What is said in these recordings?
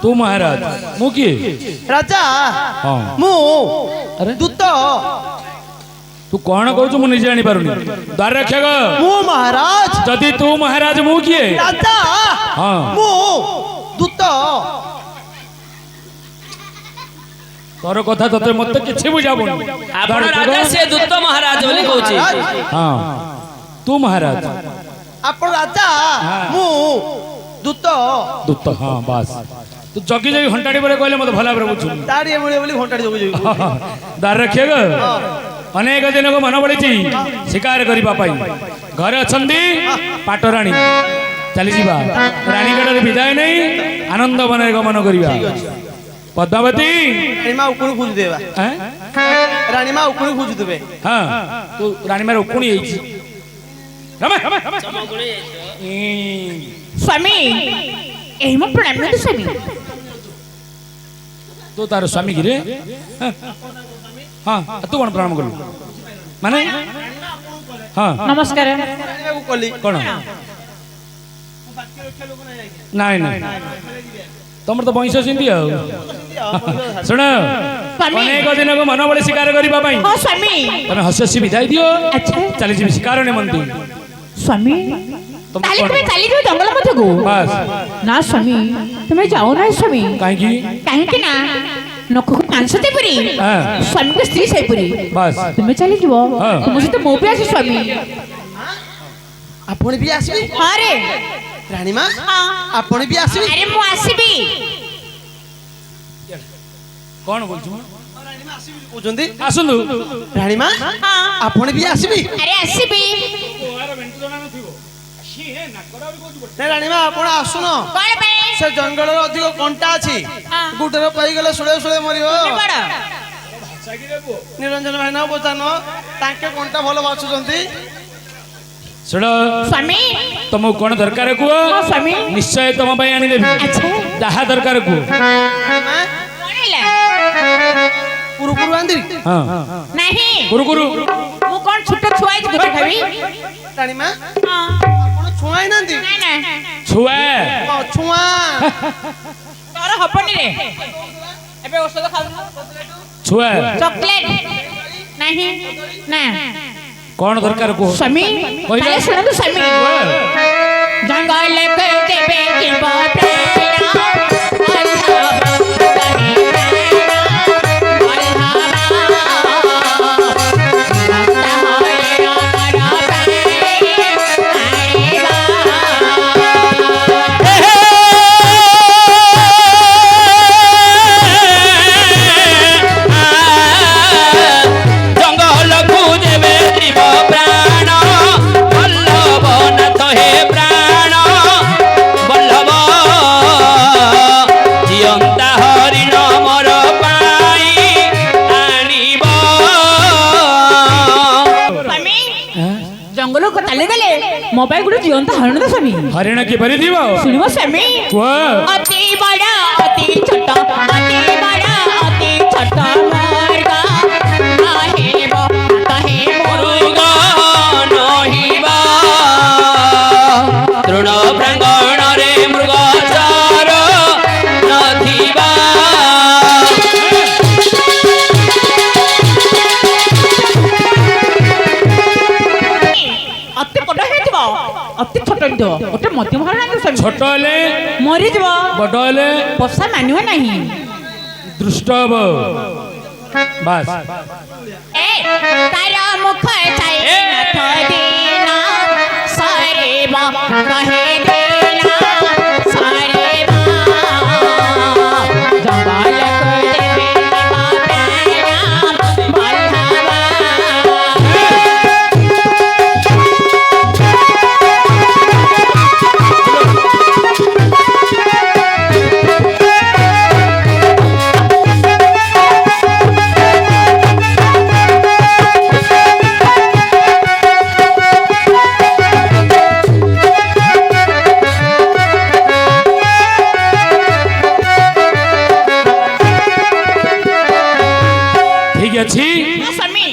तू महाराज मु किए राजा हाँ मु अरे दूत तू कौन कहू मु निजे जानी पारुनी द्वार रक्षक मु महाराज जदि तू महाराज मु किए राजा हाँ मु दूत तोर कथा तते मते किछि बुझाबुनी आपण राजा से दूत महाराज बोली कहूची हाँ तू महाराज आपण राजा मु दूत दूत हाँ बस तू जगी जगी घंटाड़ी पर कहले मते भला भाବରେ बुझु तारी एमळे बोली घंटाडी जोग जोग द्वार रक्षक अनेक दिन को मन पड़ी शिकार करने घरे अच्छा पाटराणी चली जा रानीगढ़ विदाय नहीं आनंद मन गमन करवा पद्मावती रानीमा उकुणी खोजु देबा रानीमा उकुणी खोजु देबे हाँ तू रानीमा उकुणी स्वामी एही म प्रणाम करते स्वामी तो तार स्वामी गिरे हाँ तू कौन प्रणाम कलु माने हाँ नमस्कार रानीमा कोली कौन नहीं नहीं तुम तो वंश सिंधी शुण अनेक दिन को मन बड़े शिकार करने हाँ स्वामी तुम हसी विदाय दियो अच्छा चली जी शिकार निमंती स्वामी ताली तुम्हें चली जाओ जंगल मध्य को बस ना स्वामी तुम्हें जाओ ना स्वामी कहीं ना नख को मांस दे परी स्वामी को स्त्री सही परी बस तुम्हें चली जीवो तुमसे तो मो भी आसी स्वामी आपण भी आसीबी हां रे रानीमा हां आपण भी आसीबी अरे मु आसीबी कौन बोल छु रानीमा आसीबी पूछंदी आसुंदु रानीमा हां आपण भी आसीबी अरे आसीबी नहीं रानीमा आपण आसुनो कोन पे से जंगल रो अधिक कंटा अछि गुटर पाई गले सुळे सुळे मरियो बड़ निरंजन भाई ना पचानो ताके कंटा भलो बाछुचंती सुन स्वामी तुमको कौन दरकार कुह हाँ स्वामी निश्चय तुम आनी देवी अच्छा जहा दरकार कुह कुरुकुरु आंदी हाँ नहीं गुरु गुरु मु कोन छोटा छुआई गुटे खाबी रानीमा हां आपण छुआई नांदी ना ना छुआ छुआ तोर हपनी रे एबे औषध खाउ छुआ चॉकलेट नहीं ना कौन दरकार कुह स्वामी पहले सुनो तो स्वामी जंगल के देवे की बात मोबाइल गुड जीवंत हरण दो स्वामी हरिण की परी दीव सुनिबो स्वामी अति बड़ा अति छोटा अति बड़ा अति छोटा मार्गा नाहिबो कहे मुरुगा नहिबा तृण प्रांगण रे मृगचार नथिबा अति बड़ा हेतिबो अति छोटा हेतिबो ओटे मध्यम हरण दो स्वामी छोट हेले मरि जबो बड़ हेले पोसा मानियो नहीं दृष्ट हब बस ए तारा मुख चाहे नथ देना सारे बा कहे देना सारे बा जंगल को देवे माता बल्हावा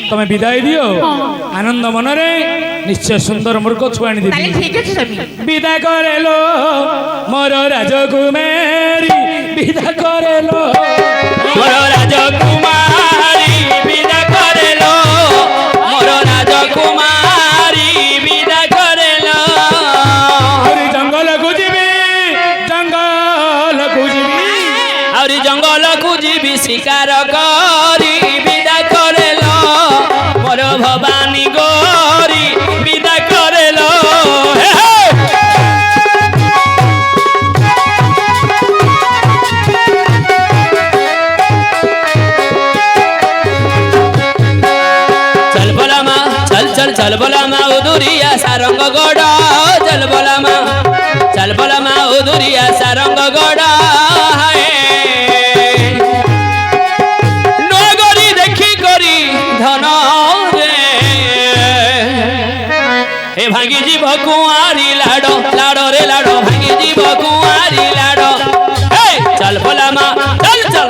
तुम्हें विदाय दियो आनंद मनरे निश्चय सुंदर मूर्ख छुआणी देवी ठीक है स्वामी विदा करेलो मोर राजकुमारी বিদা করেলো মোর রাজকুমারী বিদা করেলো মোর রাজকুমারী বিদা করেলো আরে জঙ্গলকু ଯିବି জঙ্গলকু ଯିବି আউরি জঙ্গলকু ଯିବି শিকার করি বিদা করেলো মোর ভবানী গরি বিদা করেলো হে হে चल बोला मा उदुरिया सारंग गड़ा चल बोला मा उदुरिया सारंग गड़ा नगरी देखी करी धन रे ए भांगी जीव कुआरी लाडो लाडो रे लाडो भांगी जीव कुआरी लाडो चल बोला मा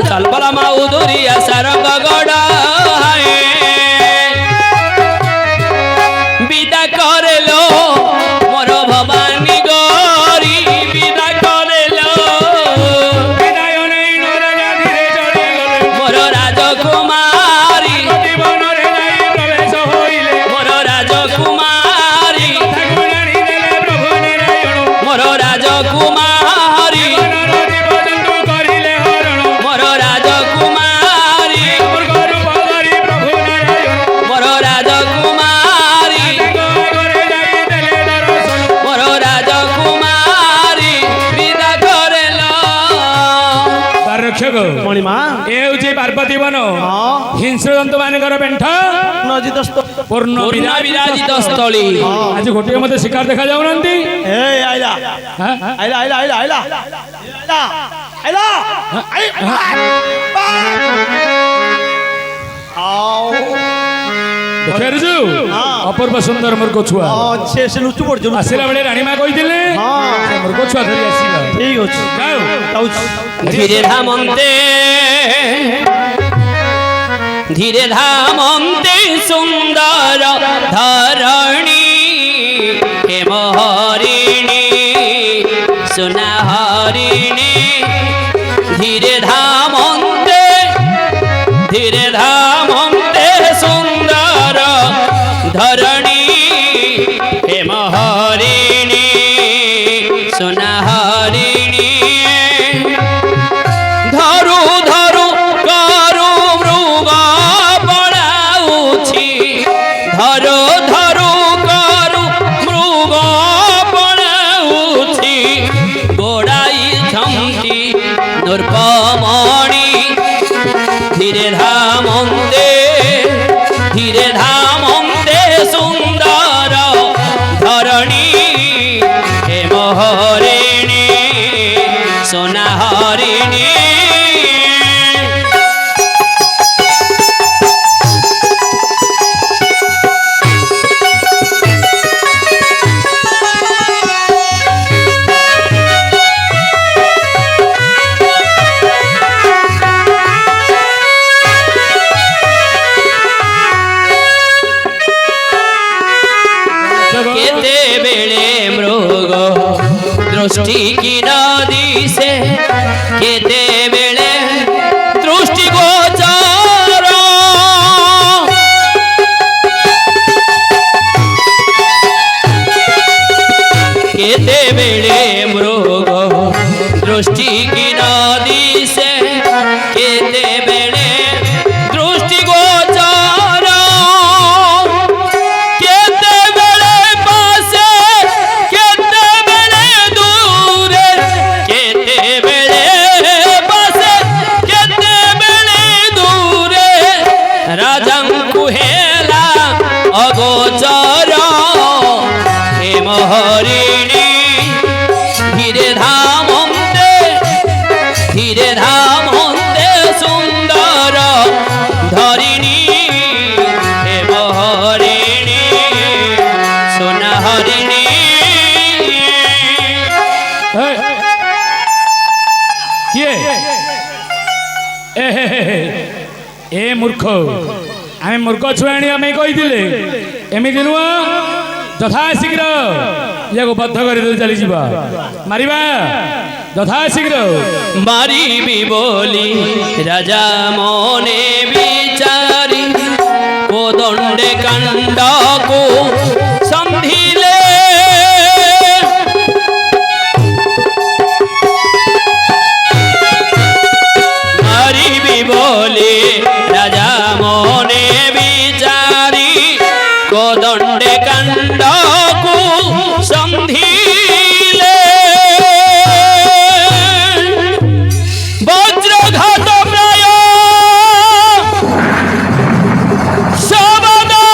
चल बोला मा उदुरिया सारंग गड़ा বিদা করেলো মোর ভবানী গরি বিদা করেলো বিদায় নেই নরাজা ধীরে চলে গলে মোর রাজকুমারী জীবনরে নাই প্রবেশ হইলে মোর রাজকুমারী ঠাকুরানী দেলে প্রভু নারায়ণ মোর রাজকুমারী জীবনর জীবজন্তু করিলে হরণ মোর রাজকুমারী মূর্খ রূপ ধরি প্রভু নারায়ণ মোর রাজকুমারী ঘরে যাই দেলে দর্শন মোর রাজকুমারী বিদা করেলো তার রক্ষক মণিমা এ হଉଛି পার্বতী বন ହଁ হিଂସ୍ର ଜନ୍ତୁ ମାନଙ୍କର ପେଣ୍ଠ ନଜିତ ପୂର୍ଣ୍ଣ ପୂର୍ଣ୍ଣ ବିରାଜିତ ସ୍ଥଳୀ ଆଜି ଗୋଟିଏ ମତେ ଶିକାର ଦେଖା ଯାଉନାହାନ୍ତି ଏ ଆଇଲା ହାଁ? ଆଇଲା ଆଇଲା ଆଇଲା ଆଇଲା ଆଇଲା ଆଇଲା ଆଉ ଦେଖିପାରୁଛୁ ଅପୂର୍ବ ସୁନ୍ଦର ମୂର୍ଖ ଛୁଆ ସେ ଲୁଚୁ ପଡୁଛୁ ଆସିଲା ବେଳେ ରାଣୀମା କହିଥିଲେ ହଁ ସେ ମୂର୍ଖ ଛୁଆ ଧରି ଆସିବା ଠିକ ଅଛି ଯାଉ ধীরে ধামন্তে ধীরে ধামন্তে সুন্দর ধরণী হেম হরিণী সোনা হরিণী ধীরে ধামন্তে সুন্দর ধরণী হেম হরিণী সোনা হরিণী ধরু ধরু করু মৃগ পড়াউছি ধরু ধরু করু মৃগ পড়াউছি গোড়াইছন্তি নৃপমণি ধীরে ধামন্তে সুন্দর ধরণী হেম হরিণী সোনা হরিণী কেতেবেলে মৃগ দৃষ্টি কি নদিছে কেতেবেলে দৃষ্টি গোচর কেতেবেলে মৃগ দৃষ্টি কি নদিছে কেতেবেলে দৃষ্টি গোচর কেতেবেলে পাশে কেতেবেলে দূরে কেতেবেলে পাশে কেতেবেলে দূরে রাজাঙ্কু হেলা অগোচর হেম হরিণী ধীরে ধামন্তে সুন্দর ধরিণী হেম হরিণী সোনা হরিণী କିଏ ଏ ମୂର୍ଖ ଆମେ ମୂର୍ଖ ଛୁଆ ଆଣିବା ପାଇଁ କହିଥିଲେ ଏମିତି ନୁହଁ ଯଥା ଶୀଘ୍ର ୟାକୁ ବଦ୍ଧ କରି ଚାଲିଯିବା ମାରିବା যথাশীঘ্র মারিবি বলি রাজা মনে বিচারি কোদণ্ডে কাণ্ডকু সন্ধিলে মারিবি বলি রাজা মনে বিচারি কোদণ্ডে কাণ্ডকু সন্ধিলে বজ্রঘাত প্রায় সবদা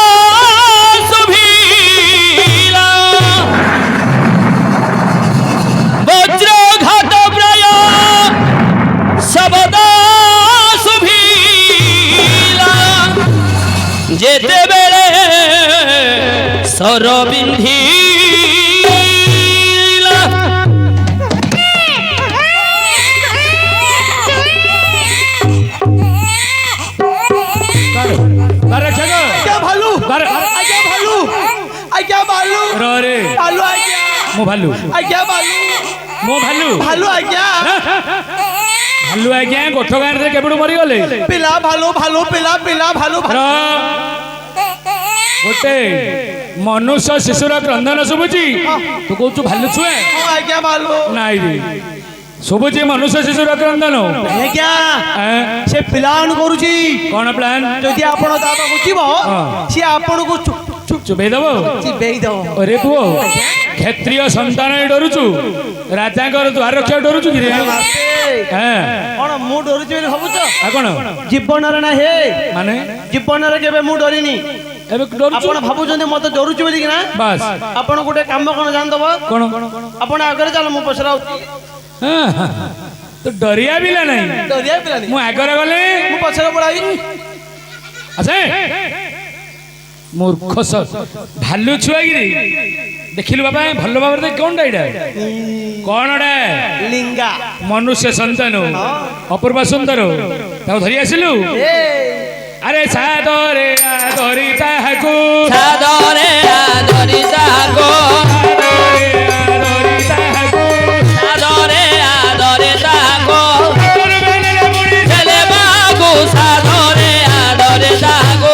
সুভিলা বজ্রঘাত প্রায় সবদা সুভিলা যেতে বেড়ে সরবিন্ধি ଆଜ୍ଞା ଭାଲୁ ଆଜ୍ଞା ଭାଲୁ ଆଜ୍ଞା ଭାଲୁ ରେ ଭାଲୁ ଆଜ୍ଞା ମୋ ଭାଲୁ ଆଜ୍ଞା ଭାଲୁ ମୋ ଭାଲୁ ଭାଲୁ ଆଜ୍ଞା ଭାଲୁ ଆଜ୍ଞା ଗୋଠ ଗାଁରେ କେବେଠୁ ମରିଗଲେ ପିଲା ଭାଲୁ ଭାଲୁ ପିଲା ପିଲା ଭାଲୁ ର ଗୋଟେ ମନୁଷ୍ୟ ଶିଶୁର କ୍ରନ୍ଦନ ଶୁଭୁଛି ତୁ କହୁଛୁ ଭାଲୁ ଛୁଆ ହଁ ଆଜ୍ଞା ଭାଲୁ ନାଇଁ ରେ ଶୁଭୁଛି ମନୁଷ୍ୟ ଶିଶୁର କ୍ରନ୍ଦନ ଆଜ୍ଞା ସେ ପ୍ଲାନ୍ କରୁଛି କଣ ପ୍ଲାନ୍ ଯଦି ଆପଣ ତା ପାଖକୁ ଯିବ ସିଏ ଆପଣଙ୍କୁ ଚୁବେଇ ଦବ ଚିବେଇ ଦବ ଅରେ ପୁଅ କ୍ଷତ୍ରିୟ ସନ୍ତାନ ଡରୁଛୁ ରାଜାଙ୍କର ଦ୍ୱାର ରକ୍ଷା ଡରୁଛୁ କି ରେ କଣ ମୁଁ ଡରୁଛି ବୋଲି ଭାବୁଛ ଆଉ କଣ ଜୀବନରେ ନା ହେ ମାନେ ଜୀବନରେ କେବେ ମୁଁ ଡରିନି ଏବେ ଡରୁଛୁ ଆପଣ ଭାବୁଛନ୍ତି ମତେ ଡରୁଛି ବୋଲି ନା ବାସ୍ ଆପଣ ଗୋଟେ କାମ କଣ ଜାଣିଦବ କଣ ଆପଣ ଆଗରେ ଚାଲ ମୁଁ ପଛରେ ଆଉଛି ତୁ ଡରିଆ ପିଲା ନାହିଁ ଡରିଆ ପିଲାନି ମୁଁ ଆଗରେ ଗଲେ ମୁଁ ପଛରେ ପଳାଇ ଆସେ ମୂର୍ଖ ଭାଲୁ ଛୁଆ କିରେ ଦେଖିଲୁ ବାବା ଭଲ ଭାବରେ ଦେଖ କଣଟା ଏଇଟା କଣଟା ଲିଙ୍ଗା ମନୁଷ୍ୟ ସନ୍ତାନ ଅପୂର୍ବ ସୁନ୍ଦର ତାକୁ ଧରି ଆସିଲୁ ଆରେ ସାଦରେ ଆଦରି ତାହାକୁ ସାଦରେ ଆଦରି ତାହାକୁ ସାଦରେ ଆଦରି ତାହାକୁ ছেলে বাগু সাদরে আদরে তাহাକୁ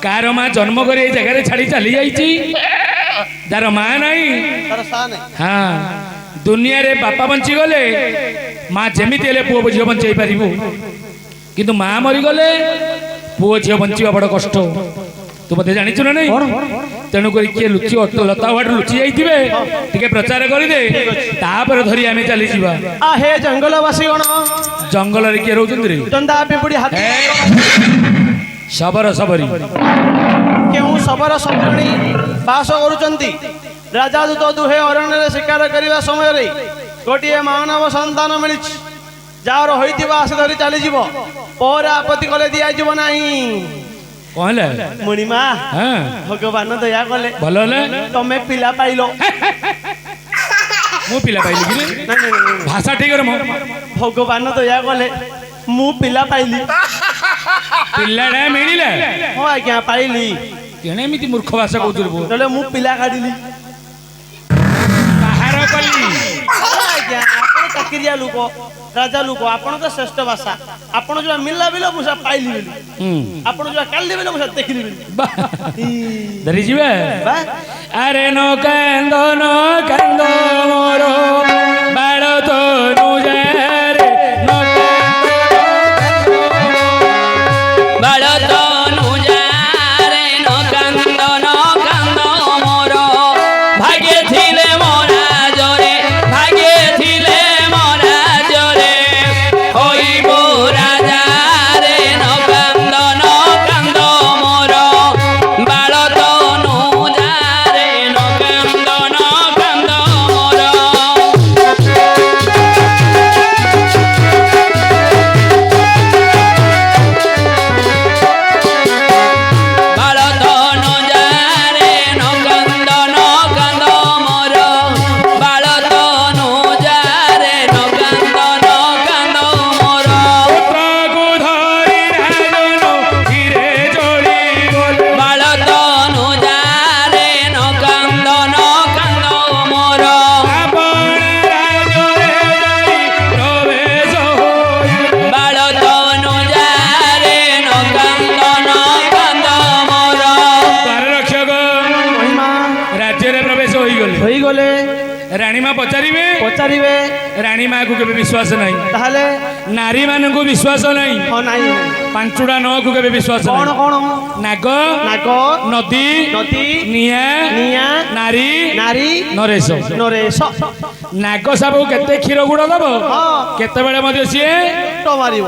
କାର ମା ଜନ୍ମ କରି ଏଇ ଜାଗାରେ ଛାଡି ଚାଲି ଯାଇଛି ଯାର ମା ନାହିଁ ତାର ସା ନାହିଁ ହଁ ଦୁନିଆରେ ବାପା ବଞ୍ଚିଗଲେ ମା ଯେମିତି ହେଲେ ପୁଅ ଝିଅ ବଞ୍ଚେଇ ପାରିବୁ କିନ୍ତୁ ମା ମରିଗଲେ ପୁଅ ଝିଅ ବଞ୍ଚିବା ବଡ କଷ୍ଟ ତୁ ବୋଧେ ଜାଣିଛୁ ନା ନାଇଁ ତେଣୁକରି କିଏ ଲୁଚି ଲତା ବାଟୁ ଲୁଚି ଯାଇଥିବେ ଟିକେ ପ୍ରଚାର କରିଦେ ତାପରେ ଧରି ଆମେ ଚାଲିଯିବା ହେ ଜଙ୍ଗଲବାସୀ ଗଣ ଜଙ୍ଗଲରେ କିଏ ରହୁଛନ୍ତି ରେ ଚନ୍ଦା ପିମ୍ପୁଡି ହାତୀ ଶବର ଶବରୀ କେଉଁ ଶବର ଶବରଣୀ ବାସ କରୁଛନ୍ତି ରାଜାଦୂତ ଦୁହେଁ ଅରଣ୍ୟରେ ଶିକାର କରିବା ସମୟରେ ଗୋଟିଏ ମାନବ ସନ୍ତାନ ମିଳିଛି ଯାହାର ହୋଇଥିବା ଆଶା ଧରି ଚାଲିଯିବ ପରେ ଆପତ୍ତି କଲେ ଦିଆଯିବ ନାହିଁ କଣ ହେଲା ମୁଣିମା ହଁ ଭଗବାନ ଦୟା କଲେ ଭଲ ହେଲା ତମେ ପିଲା ପାଇଲ ମୁଁ ପିଲା ପାଇଲି କି ଭାଷା ଠିକ ରେ ଭଗବାନ ଦୟା କଲେ ମୁଁ ପିଲା ପାଇଲି ପିଲାଟା ମିଳିଲା ହଁ ଆଜ୍ଞା ପାଇଲି କେଣେ ଏମିତି ମୂର୍ଖ ଭାଷା କହୁଛୁ ନହେଲେ ମୁଁ ପିଲା କାଢିଲି ବାହାର କଲି ଆଜ୍ଞା ଆପଣ ଚାକିରିଆ ଲୋକ ରାଜା ଲୋକ ଆପଣ ତ ଶ୍ରେଷ୍ଠ ଭାଷା ଆପଣ ଯୋଉଟା ମିଳିଲା ବିଲ ମୁଁ ସେଟା ପାଇଲି ବୋଲି ଆପଣ ଯୋଉଟା କାଢିଲି ବିଲ ମୁଁ ସେଟା ଦେଖିଲି ବୋଲି ଧରି ଯିବା ବା ଆରେ ନ କାନ୍ଦ ମୋର ବାଳ ତ ନୁଜାରେ ବାଳ ତନୁ ଯାରେ ନ କାନ୍ଦ ମୋର ଭାଗ୍ୟ ଥିଲେ ମରା ଜରେ ଭାଗ୍ୟ ଥିଲେ ମରା ଜରେ ହୋଇବ ରାଜାରେ ନ କାନ୍ଦ ମୋର ବାଳ ତନୁ ଯାରେ ନ କାନ୍ଦ ମୋର ପଚାରିବେ ପଚାରିବେ ରାଣୀ ମାକୁ କେବେ ବିଶ୍ୱାସ ନାହିଁ ତାହେଲେ ନାରୀ ମାନଙ୍କୁ ବିଶ୍ୱାସ ନାହିଁ ହଁ ନାହିଁ ପାଞ୍ଚୁଡା ନଅକୁ କେବେ ବିଶ୍ୱାସ କଣ ନାହିଁ କଣ ନାଗ ନାଗ ନଦୀ ନଦୀ ନିଆଁ ନିଆଁ ନାରୀ ନାରୀ ନରେଶ ନରେଶ ନାଗ ସାପକୁ କେତେ କ୍ଷୀର ଗୁଡ ଦବ ହଁ କେତେବେଳେ ମଧ୍ୟ ସିଏ ପେଟ ମାରିବ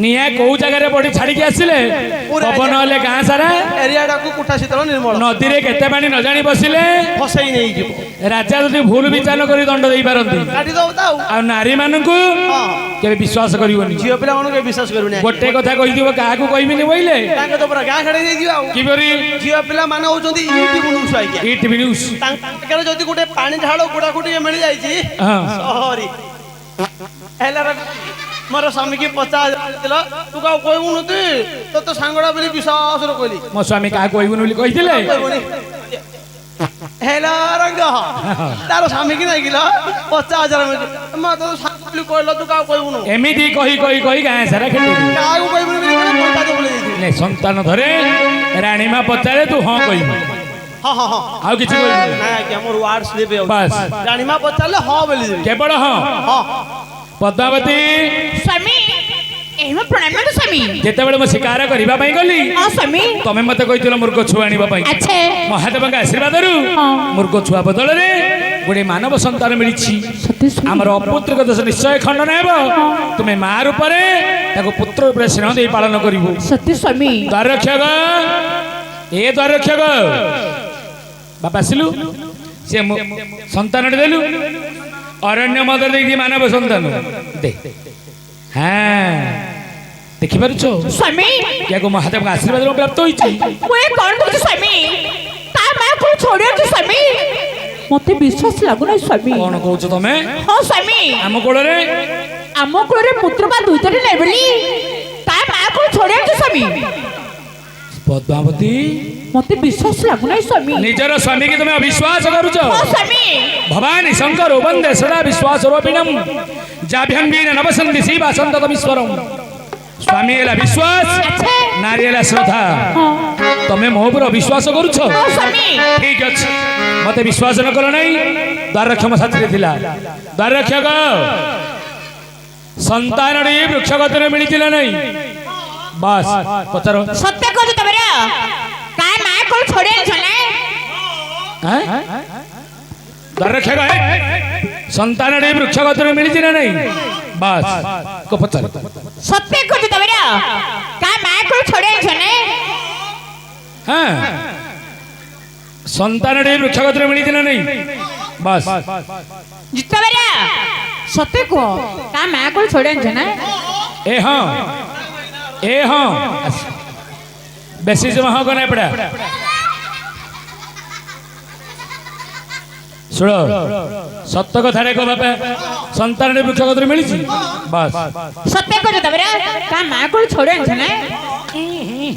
ନିଆଁ କୋଉ ଜାଗାରେ ପଡି ଛାଡିକି ଆସିଲେ ପୁରା ପବନ ହେଲେ ଗାଁ ସାରା ଏରିଆଟାକୁ କୁଟା ଶୀତଳ ନିର୍ମଳ ନଦୀରେ କେତେ ପାଣି ନ ଜାଣି ବସିଲେ ଫସେଇ ନେଇଯିବ ରାଜା ଯଦି ଭୁଲ ବିଚାର କରି ଦଣ୍ଡ ଦେଇପାରନ୍ତି କାଟିଦବ ତା ଆଉ ନାରୀ ମାନଙ୍କୁ ହଁ କେବେ ବିଶ୍ୱାସ କରିବନି ଝିଅ ପିଲାମାନଙ୍କୁ ବିଶ୍ୱାସ କରିବୁନି ଗୋଟେ କଥା କହିଥିବ କାହାକୁ କହିବିନି କହିଲେ ତାଙ୍କେ ତ ପୁରା ଗାଁ ଖେଳେଇ ଦେଇଯିବ ଆଉ କିପରି ଝିଅ ପିଲାମାନେ ହଉଛନ୍ତି ଇଟି ବୁଣୁଛୁ ଆଜ୍ଞା ଇଟିଭି ନ୍ୟୁଜ ତାଙ୍କର ଯଦି ଗୋଟେ ପାଣି ଢାଳ ଗୁଡାକୁ ଟିକେ ମିଳିଯାଇଛି ହଁ ସହରୀ ହେଲା ମୋର ସ୍ୱାମୀକି ପଚାରିଲ ତୁ କାହାକୁ କହିବୁନୁ ତୁ ତୋ ସାଙ୍ଗଟା ବୋଲି ବିଶ୍ୱାସରେ କହିଲି ମୋ ସ୍ୱାମୀ କାହାକୁ କହିବୁନି ବୋଲି କହିଥିଲେ କହିବୁନି ହେଲା ରଙ୍ଗ ତାର ସ୍ୱାମୀକି ନାଇକିଲ 50,000 ତୋ ସାଙ୍ଗ ବୋଲି କହିଲ ତୁ କାହାକୁ କହିବୁନୁ ଏମିତି କହି କହି କହି ଗାଁ ସାରା ଖେଳିବି କାହାକୁ କହିବୁନି ବୋଲି ପଞ୍ଚାୟତ ବୋଳି ଦେଇଥିଲି ନାଇଁ ସନ୍ତାନ ଧରେ ରାଣୀମା ପଚାରେ ତୁ ହଁ କହିବୁ ହଁ ହଁ ହଁ ଆଉ କିଛି କହିବୁ ନାଇଁ ଆଜ୍ଞା ମୋର ୱାର୍ଡ ସ୍ଲିପ୍ ବାସ୍ ରାଣୀମା ପଚାରିଲେ ହଁ ବୋଲି ଦେବି କେବଳ ହଁ ହଁ ପଦ୍ମାବତୀ ସ୍ୱାମୀ ଏହି ମୋ ପ୍ରଣାମ ସ୍ୱାମୀ ଯେତେବେଳେ ମୁଁ ଶିକାର କରିବା ପାଇଁ ଗଲି ହଁ ସ୍ୱାମୀ ତମେ ମତେ କହିଥିଲ ମୃଗ ଛୁଆ ଆଣିବା ପାଇଁ ଆଚ୍ଛା ମହାଦେବଙ୍କ ଆଶୀର୍ବାଦରୁ ହଁ। ମୃଗ ଛୁଆ ବଦଳରେ ଗୋଟେ ମାନବ ସନ୍ତାନ ମିଳିଛି ସତ୍ୟ ସ୍ୱାମୀ ଆମର ଅପୁତ୍ରିକ ଦୋଷ ନିଶ୍ଚୟ ଖଣ୍ଡନ ହେବ ତୁମେ ମା ରୂପରେ ତାକୁ ପୁତ୍ର ରୂପରେ ସ୍ନେହ ଦେଇ ପାଳନ କରିବୁ ସତ୍ୟ ସ୍ୱାମୀ ଦ୍ୱାରରକ୍ଷକ ଏ ଦ୍ୱାରରକ୍ଷକ ବାପା ଆସିଲୁ ସେ ସନ୍ତାନଟେ ଦେଲୁ ଅରଣ୍ୟ ମଦ ଦେଇକି ମାନବ ସନ୍ତାନ ଦେ ହଁ ଦେଖିପାରୁଛ ସ୍ୱାମୀ ୟାକୁ ମହାଦେବଙ୍କ ଆଶୀର୍ବାଦ ପ୍ରାପ୍ତ ହୋଇଛି ମୁଁ ଏ କଣ କରୁଛି ସ୍ୱାମୀ ତା ମା କୋଉ ଛୋଡ଼ି ଅଛି ସ୍ୱାମୀ ମତେ ବିଶ୍ୱାସ ଲାଗୁନାହିଁ ସ୍ୱାମୀ କଣ କହୁଛ ତମେ ହଁ ସ୍ୱାମୀ ଆମ କୋଳରେ ଆମ କୋଳରେ ପୁତ୍ର ବା ଦୁଇଟାରେ ନେବେଲି ତା ମା କୋଉ ଛୋଡ଼ି ଅଛି ସ୍ୱାମୀ ପଦ୍ମାବତୀ ମତେ ବିଶ୍ୱାସ ଲାଗୁନାହିଁ ସ୍ୱାମୀ ନିଜର ସ୍ୱାମୀକି ତମେ ଅବିଶ୍ୱାସ କରୁଛ ହଁ ସ୍ୱାମୀ ଭବାନୀ ଶଙ୍କର ବନ୍ଦେ ସଦା ବିଶ୍ୱାସ ରୂପିଣମ୍ ଯାଭ୍ୟନ୍ ବୀର ନବସନ୍ତି ଶିବା ସନ୍ତତମୀଶ୍ୱରମ୍ ସ୍ୱାମୀ ହେଲା ବିଶ୍ୱାସ ନାରୀ ହେଲା ଶ୍ରଦ୍ଧା ତମେ ମୋ ଉପରେ ଅବିଶ୍ୱାସ କରୁଛ ହଁ ସ୍ୱାମୀ ଠିକ ଅଛି ମତେ ବିଶ୍ୱାସ ନ କଲ ନାହିଁ ଦ୍ୱାରରକ୍ଷକ ସାଥିରେ ଥିଲା ଦ୍ୱାରରକ୍ଷକ ସନ୍ତାନଟି ବୃକ୍ଷ ଗତରେ ମିଳିଥିଲା ନାହିଁ ବାସ୍ ପଚାର ସତ୍ୟ କହୁଛ ତମର ତା ମା କୋଉ ଛୋଡ଼ି ଅଛି ନା ଦ୍ୱାରରକ୍ଷକ ସନ୍ତାନଟି ବୃକ୍ଷ ଗତରେ ମିଳିଛି ନା ନାହିଁ ବାସ୍ ପଚାର ସତ୍ୟ କହୁଛ ତମର ତା ମା କୋଉ ଛୋଡ଼ି ଅଛି ନା হ্যাঁ সন্তানটি বৃক্ষগত্রে মিলিছে না নেই বাস জিতবেরা সত্যি কুহ তা মা কোল ছড়ে আনছে না এ হ্যাঁ বেশি সময় হক না পড়া শুণ সত্য কথা রেখো বাপা সন্তানটি বৃক্ষগত্রে মিলিছি বাস সত্যি কুহ তবেরা তা মা কোল ছড়ে আনছে না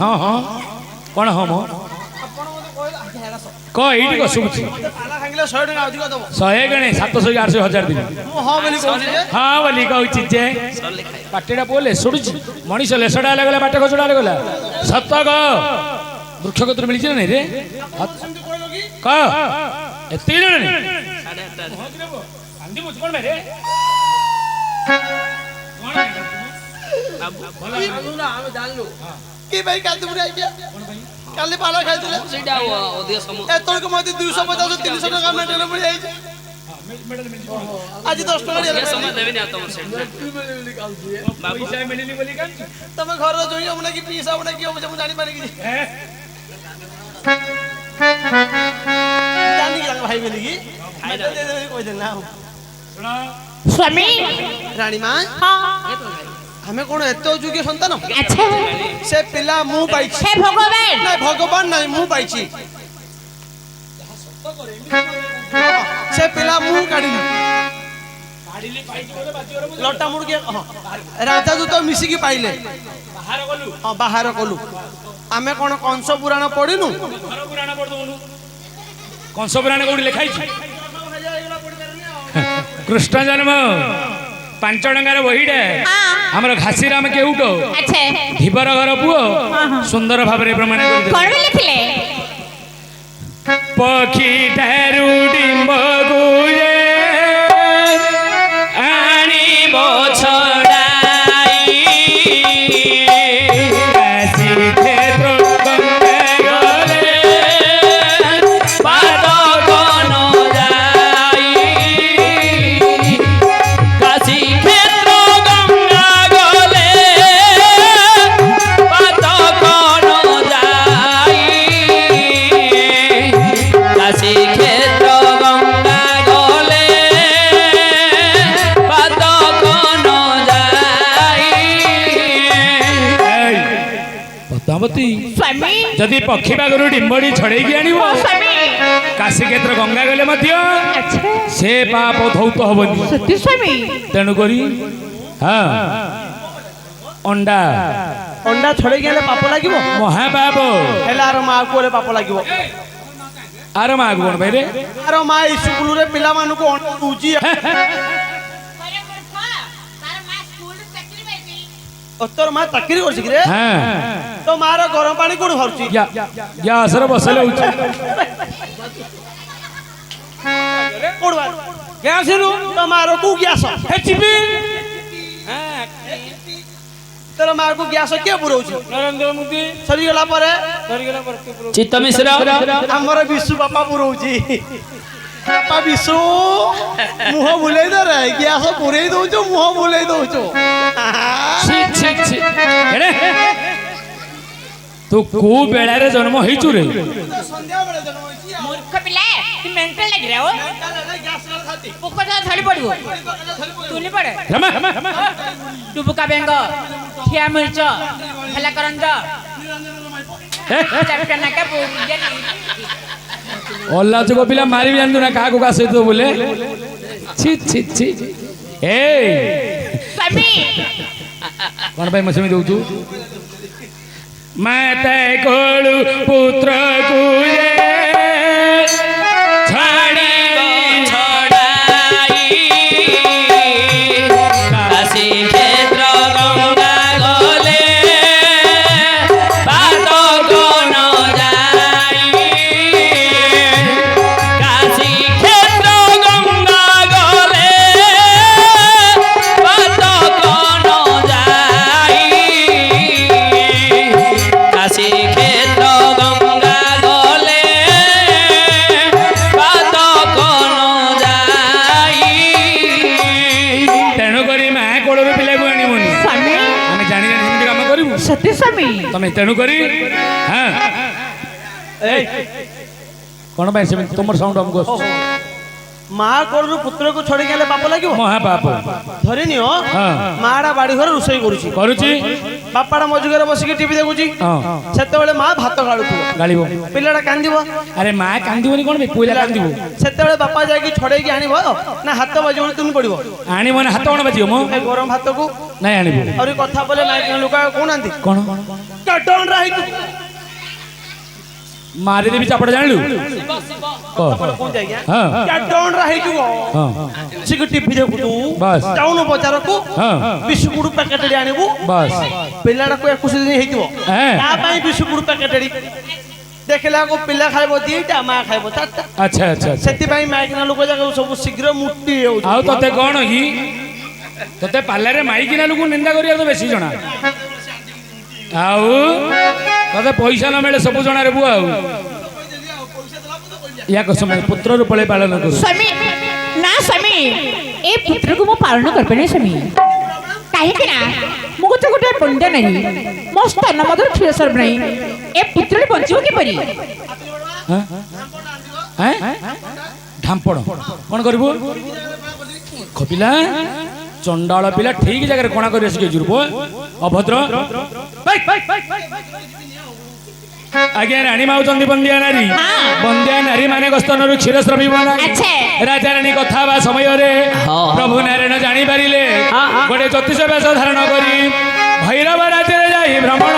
হ্যাঁ হ্যাঁ কোন হম ক এইটি ক শুভুছি ପାଲା ଭାଙ୍ଗିଲେ 100 ଟଙ୍କା ଅଧିକ ଦବ 100 ଗଣେ 700 800 1000 ଦିନ ମୁଁ ହଁ ବୋଲି କହୁଛି ଯେ ହଁ ବୋଲି କହୁଛି ଯେ ପାଟିଟା ବୋଲେ ଶୁଣୁଛି ମଣିଷ ଲେସଟା ଲାଗଲା ବାଟ ଖସଡ଼ା ଲାଗଲା ସତ କ ବୃକ୍ଷ ଗତ୍ର ମିଳିଛି ନା ନାଇଁ ରେ କ ଏତେ ଜଣ ନାଇଁ କି ଭାଇ କାନ୍ଦୁବୁନି ଆଜ୍ଞା କାଲି ପାଲା ଖାଇଥିଲେ ସେଇଟା ଅଧିକ ସମୟ ଏତଳକୁ ମତେ 250 300 ଟଙ୍କା ମେଡାଲ ମିଳି ଯାଇଛି ଆଜି 10 ଟଙ୍କା ଅଧିକ ସମୟ ଦେବିନି ଆଉ ତମର ସେଇଟା ବାବୁ ତମେ ଘରର ଜୋଇ ହବ ନା କି ପିଇସା ହବ ନା କି ହବ ମୁଁ ଜାଣିପାରେ କିଛି ଜାନି କି ଭାଇ ବୋଲି କି କହିଦେଲି ନା স্বামী ରାଣୀ ମା হ্যাঁ ଆମେ କଣ ଏତେ ଅଯୋଗ୍ୟ ସନ୍ତାନ আচ্ছা ସେ ପିଲା ମୁଁ ପାଇଛି হে ভগবান ନାଇଁ ଭଗବାନ ନାଇଁ ମୁଁ ପାଇଛି ସେ ପିଲା ମୁଁ କାଢିଲି ଲଟା ମୁଡକି ରାଜା ଦୂତ ମିଶିକି ପାଇଲେ ହଁ ବାହାର କଲୁ ଆମେ କଣ କଂସ ପୁରାଣ ପଢିନୁ କଂସ ପୁରାଣ କୋଉଠି ଲେଖା ହେଇଛି କୃଷ୍ଣ ଜନ୍ମ 5 ଟଙ୍କାର ବହିଟା ଆମର ଘାସିରାମ କେଉଟ আচ্ছা ଧୀବର ଘର ପୁଅ ସୁନ୍ଦର ଭାବରେ ପ୍ରମାଣ କରିଦେଲେ কোন লিখিলে ପକ୍ଷୀ ଠାରୁ ଡିମ୍ବ ଗୁଏ ଧର୍ମପତି ସ୍ୱାମୀ ଯଦି ପକ୍ଷୀ ବାଗରୁ ଡିମ୍ବଡି ଛଡେଇକି ଆଣିବ ହଁ ସ୍ୱାମୀ କାଶୀ କ୍ଷେତ୍ର ଗଙ୍ଗା ଗଲେ ମଧ୍ୟ ଆଚ୍ଛା ସେ ପାପ ଧୌତ ହବନି। ସତ୍ୟ ସ୍ୱାମୀ ତେଣୁକରି ହଁ ଅଣ୍ଡା ଅଣ୍ଡା ଛଡେଇକି ଆଣିଲେ ପାପ ଲାଗିବ ମହାପାପ। ହେଲେ ଆର ମାଆକୁ ହେଲେ ପାପ ଲାଗିବ। ଆର ମା କଣ ପାଇଁ ରେ? ଆର ମା ସ୍କୁଲରେ ପିଲାମାନଙ୍କୁ ଅଣ୍ଡା ଦଉଛି। ତୋର ମା ଚାକିରି କରୁଛି କି ରେ? ହଁ ତୋ ମାର ଗରମ ପାଣି କୋଉଠି ଭରୁଛି? ଗ୍ୟାସରେ ବସେଇଲେ ହଉଛି। ଗ୍ୟାସରୁ ତୋ ମାର କୋଉ ଗ୍ୟାସ? ତୋର ମାକୁ ଗ୍ୟାସ କିଏ ପୁରଉଛି? ନରେନ୍ଦ୍ର ମୋଦି ସରିଗଲା ପରେ ଚିତ୍ତ ମିଶ୍ର ଆମର ବିଶୁ ବାପା ପୁରଉଛି। ବାପା ବିଶୁ ମୁହଁ ବୁଲେଇ ଦରେ ଗ୍ୟାସ ପୁରେଇ ଦଉଛୁ ମୁହଁ ବୁଲେଇ ଦଉଛୁ। ଏରେ, ତୁ କୋଉ ବେଳାରେ ଜନ୍ମ ହେଇଛୁ ରେ? ମୂର୍ଖ ପିଲା ତୁ ମେଣ୍ଟାଲ ଲାଗି ରେ ଓ ପୋକଟା ଧରି ପଡିବ ତୁଲି ପଡେ ରମା, ଟୁବୁକା ବେଙ୍ଗ ଠିଆ ମିର୍ଚ ହେଲା କରଞ୍ଜ ଚାପଟା ନାକା ଅଲ୍ଲାଚକ ପିଲା ମାରିବି ଜାଣିଛୁ ନା କାହାକୁ କାହା ସହିତ ବୋଲେ? ଛି ଛି ଛି ଏ ସ୍ୱାମୀ କଣ ପାଇଁ ମୁଁ ସେମିତି ଦଉଛୁ? ମାତା କୋଳୁ ପୁତ୍ରକୁ ଛାଡ଼ି ଛଡ଼ାଇ କାଶୀ କ୍ଷେତ୍ର ଗଙ୍ଗା ଗଲେ ପାଦ ଗଣ ଯାଇ କାଶୀ କ୍ଷେତ୍ର ଗଙ୍ଗା ଗଲେ ପାଦ ଗଣ ଯାଇ କାଶୀ କ୍ଷେତ୍ର ଗଙ୍ଗା ଗଲେ ପାଦ ଗଣ ଯାଇ। ତେଣୁକରି ମା କୋଳରୁ ପିଲାକୁ ଆଣିବନି। ସ୍ୱାମୀ ଆମେ ଜାଣି ଜାଣି ସେମିତି କାମ କରିବୁ। ସତ୍ୟ ସ୍ୱାମୀ ତମେ ତେଣୁକରି ହଁ କଣ ପାଇଁ ସେମିତି ତମର ସାଉଣ୍ଡ ଆମକୁ ଆସୁଛି? ମା କୋଳରୁ ପୁତ୍ରକୁ ଛଡେଇକି ଆଣିଲେ ପାପ ଲାଗିବ। ମହାପାପ। ଧରି ନିଅ ହଁ ମାଟା ବାଡି ଘରେ ରୋଷେଇ କରୁଛି, କରୁଛି ବାପାଟା ମଝି ଘରେ ବସିକି ଟିଭି ଦେଖୁଛି। ହଁ ସେତେବେଳେ ମା ଭାତ ଗାଳୁଥିବ, ଗାଳିବ। ପିଲାଟା କାନ୍ଦିବ। ଆରେ ମା କାନ୍ଦିବନି କଣ ପାଇଁ? ପୁଇଲା କାନ୍ଦିବ। ସେତେବେଳେ ବାପା ଯାଇକି ଛଡେଇକି ଆଣିବ ନା ହାତ ବାଜିବନି ତୁନି ପଡିବ? ଆଣିବ ନା ହାତ କଣ ବାଜିବ ମୋ? ଏ ଗରମ ଭାତକୁ ନାଇଁ ଆଣିବ। ଆହୁରି କଥା ବୋଲେ ଲୋକ କହୁନାହାନ୍ତି କଣ ଟଣ୍ଡରା ହେଇକି ମାରିଦେବି ଚାପଡ଼ ଜାଣିଲୁ? କହ। କହୁଛି ଆଜ୍ଞା ହଁ ଟଣ୍ଡରା ହେଇଯିବ। ହଁ ସିକି ଟିଭି ଦେଖୁଛୁ, ବାସ୍। ଯାଉନୁ ବଜାରକୁ ହଁ ବିସ୍କୁଟ ପ୍ୟାକେଟ ଆଣିବୁ। ବାସ୍। ପିଲାଟାକୁ 21 ଦିନ ହେଇଥିବ, ହଁ। ତା ପାଇଁ ବିସ୍କୁଟ ପ୍ୟାକେଟ ଦେଖିଲାକୁ ପିଲା ଖାଇବ ଦିଟା, ମା ଖାଇବ ଚାରିଟା। ଆଚ୍ଛା ଆଚ୍ଛା ଆଚ୍ଛା। ସେଥିପାଇଁ ମାଇକିନା ଲୋକ ଯାକ ସବୁ ଶୀଘ୍ର ମୁକ୍ତି ହେଉଛି। ଆଉ ତତେ କଣ କି ତତେ ପାର୍ଲାରେ ମାଇକିନା ଲୋକ ନିନ୍ଦା କରିବା ତ ବେଶୀ ଜଣା। ଆଉ ତତେ ପଇସା ନ ମିଳେ ସବୁ ଜଣା ରେ ବୁଆ। ଆଉ ୟାକ ସମୟ ପୁତ୍ରରୁ ପଳେ ପାଳନ କରୁ। ସ୍ୱାମୀ ନା ସ୍ୱାମୀ ଏ ପୁତ୍ରକୁ ମୁଁ ପାଳନ କରିପାରିନି ସ୍ୱାମୀ। କାହିଁକି ନା ମୁଁ ତ ଗୋଟେ ବନ୍ଧ୍ୟା ନାହିଁ, ମୋ ସ୍ଥାନ ମଧ୍ୟ କ୍ଷୀରସର ନାହିଁ। ଏ ପୁତ୍ରଟି ବଞ୍ଚିବ କିପରି? ଢାମ୍ପଣ କଣ କରିବୁ? ଖପିଲା ଚଣ୍ଡାଳ ପିଲା ଠିକ ଜାଗାରେ କଣା କରି ଆସିକି ଜୁରୁବ ଅଭଦ୍ର। ଆଜ୍ଞା ରାଣୀ ମାଉଛନ୍ତି ବନ୍ଦିଆ ନାରୀ। ବନ୍ଦିଆ ନାରୀ ମାନେ ଗସ୍ତନରୁ କ୍ଷୀର ସ୍ରବିବ ନାହିଁ। ଆଚ୍ଛା ରାଜା ରାଣୀ କଥା ହେବା ସମୟରେ ପ୍ରଭୁ ନାରାୟଣ ଜାଣିପାରିଲେ ଗୋଟେ ଜ୍ୟୋତିଷ ବେଶ ଧାରଣ କରି ଭୈରବ ରାଜ୍ୟରେ ଯାଇ ଭ୍ରମଣ